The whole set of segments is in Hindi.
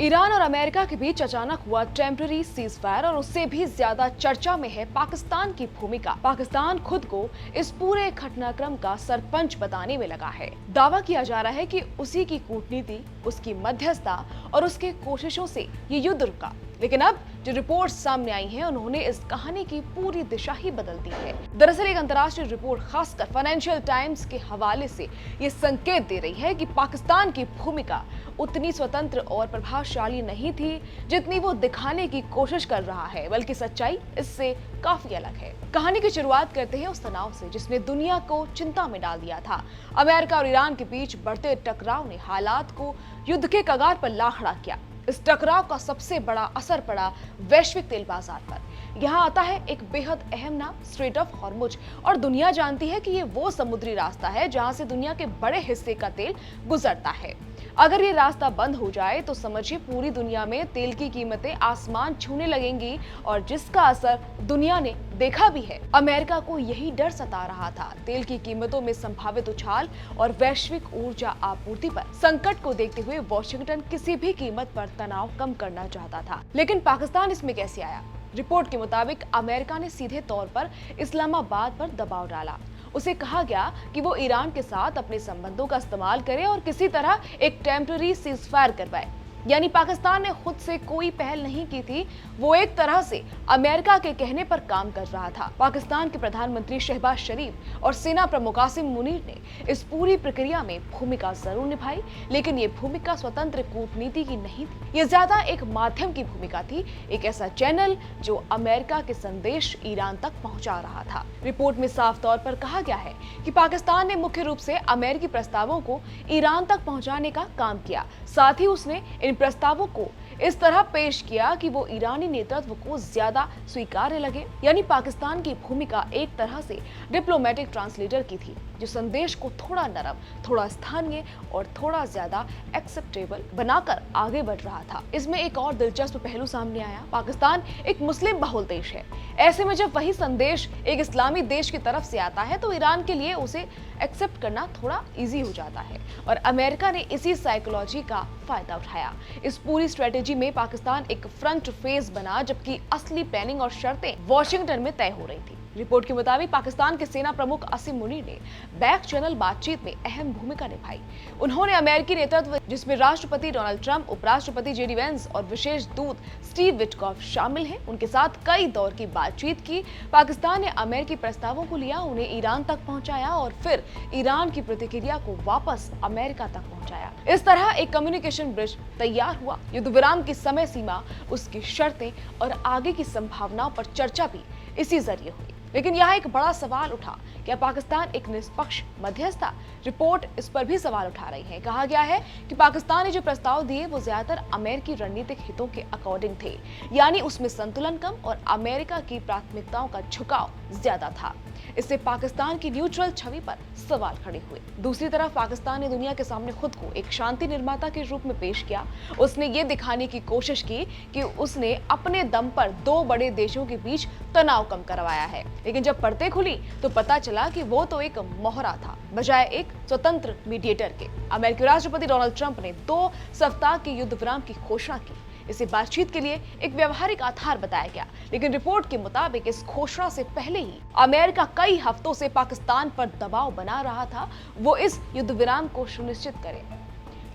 ईरान और अमेरिका के बीच अचानक हुआ टेम्पररी सीज फायर और उससे भी ज्यादा चर्चा में है पाकिस्तान की भूमिका। पाकिस्तान खुद को इस पूरे घटनाक्रम का सरपंच बताने में लगा है। दावा किया जा रहा है कि उसी की कूटनीति, उसकी मध्यस्थता और उसके कोशिशों से ये युद्ध रुका। लेकिन अब जो रिपोर्ट सामने आई हैं, उन्होंने इस कहानी की पूरी दिशा ही बदल दी है। दरअसल एक अंतर्राष्ट्रीय रिपोर्ट खासकर फाइनेंशियल टाइम्स के हवाले से ये संकेत दे रही है कि पाकिस्तान की भूमिका उतनी स्वतंत्र और प्रभावशाली नहीं थी जितनी वो दिखाने की कोशिश कर रहा है, बल्कि सच्चाई इससे काफी अलग है। कहानी की शुरुआत करते हैं उस तनाव से जिसने दुनिया को चिंता में डाल दिया था। अमेरिका और ईरान के बीच बढ़ते टकराव ने हालात को युद्ध के कगार पर ला खड़ा किया। इस टकराव का सबसे बड़ा असर पड़ा वैश्विक तेल बाजार पर। यहाँ आता है एक बेहद अहम नाम, स्ट्रेट ऑफ हॉर्मुज। और दुनिया जानती है कि ये वो समुद्री रास्ता है जहाँ से दुनिया के बड़े हिस्से का तेल गुजरता है। अगर ये रास्ता बंद हो जाए तो समझिए पूरी दुनिया में तेल की कीमतें आसमान छूने लगेंगी, और जिसका असर दुनिया ने देखा भी है। अमेरिका को यही डर सता रहा था, तेल की कीमतों में संभावित उछाल और वैश्विक ऊर्जा आपूर्ति पर संकट को देखते हुए वॉशिंगटन किसी भी कीमत पर तनाव कम करना चाहता था। लेकिन पाकिस्तान इसमें कैसे आया? रिपोर्ट के मुताबिक अमेरिका ने सीधे तौर पर इस्लामाबाद पर दबाव डाला। उसे कहा गया कि वो ईरान के साथ अपने संबंधों का इस्तेमाल करे और किसी तरह एक टेम्पररी सीजफायर करवाए। यानी पाकिस्तान ने खुद से कोई पहल नहीं की थी, वो एक तरह से अमेरिका के कहने पर काम कर रहा था। पाकिस्तान के प्रधानमंत्री शहबाज शरीफ और सेना प्रमुख कासिम मुनीर ने इस पूरी प्रक्रिया में भूमिका जरूर निभाई, लेकिन ये भूमिका स्वतंत्र कूटनीति की नहीं थी। ये ज्यादा एक माध्यम की भूमिका थी, एक ऐसा चैनल जो अमेरिका के संदेश ईरान तक पहुंचा रहा था। रिपोर्ट में साफ तौर पर कहा गया है कि पाकिस्तान ने मुख्य रूप से अमेरिकी प्रस्तावों को ईरान तक पहुंचाने का काम किया। साथ ही उसने इन प्रस्तावों को इस तरह पेश किया कि वो ईरानी नेतृत्व को ज्यादा स्वीकार्य लगे। यानी पाकिस्तान की भूमिका एक तरह से डिप्लोमेटिक ट्रांसलेटर की थी, जो संदेश को थोड़ा नरम, थोड़ा स्थानीय और थोड़ा ज्यादा एक्सेप्टेबल बनाकर आगे बढ़ रहा था। इसमें एक और दिलचस्प पहलू सामने आया। पाकिस्तान एक मुस्लिम बहुल देश है। ऐसे में जब वही संदेश एक इस्लामी देश की तरफ से आता है तो ईरान के लिए उसे एक्सेप्ट करना थोड़ा इजी हो जाता है, और अमेरिका ने इसी साइकोलॉजी का फायदा उठाया। इस पूरी स्ट्रेटेजी में पाकिस्तान एक फ्रंट फेस बना, जबकि असली प्लानिंग और शर्तें वॉशिंगटन में तय हो रही थी। रिपोर्ट के मुताबिक पाकिस्तान के सेना प्रमुख कासिम मुनीर ने बैक चैनल बातचीत में अहम भूमिका निभाई। उन्होंने अमेरिकी नेतृत्व, जिसमें राष्ट्रपति डोनाल्ड ट्रंप, उपराष्ट्रपति जेडी वेंस और विशेष दूत स्टीव विटकॉफ शामिल हैं, उनके साथ कई दौर की बातचीत की। पाकिस्तान ने अमेरिकी प्रस्तावों को लिया, उन्हें ईरान तक पहुंचाया और फिर ईरान की प्रतिक्रिया को वापस अमेरिका तक पहुंचाया। इस तरह एक कम्युनिकेशन ब्रिज तैयार हुआ। युद्ध विराम की समय सीमा, उसकी शर्तें और आगे की संभावनाओं पर चर्चा भी इसी जरिए हुई। लेकिन यहाँ एक बड़ा सवाल उठा, क्या पाकिस्तान एक निष्पक्ष मध्यस्थ था? रिपोर्ट इस पर भी सवाल उठा रही है। कहा गया है कि पाकिस्तान ने जो प्रस्ताव दिए वो ज्यादातर अमेरिकी रणनीतिक हितों के अकॉर्डिंग थे, यानी उसमें संतुलन कम और अमेरिका की प्राथमिकताओं का झुकाव ज्यादा था। इससे पाकिस्तान की न्यूट्रल छवि पर सवाल खड़े हुए। दूसरी तरफ पाकिस्तान ने दुनिया के सामने खुद को एक शांति निर्माता के रूप में पेश किया। उसने ये दिखाने की कोशिश की कि उसने अपने दम पर दो बड़े देशों के बीच तनाव कम करवाया है। लेकिन जब परतें खुली तो पता चला कि वो तो एक मोहरा था, बजाय एक स्वतंत्र मीडिएटर के। अमेरिकी राष्ट्रपति डोनाल्ड ट्रंप ने 2 सप्ताह के युद्ध विराम की घोषणा की। इसे बातचीत के लिए एक व्यवहारिक आधार बताया गया, लेकिन रिपोर्ट के मुताबिक इस घोषणा से पहले ही अमेरिका कई हफ्तों से पाकिस्तान पर दबाव बना रहा था वो इस युद्ध विराम को सुनिश्चित करे।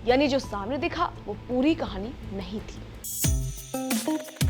यानी जो सामने दिखा वो पूरी कहानी नहीं थी।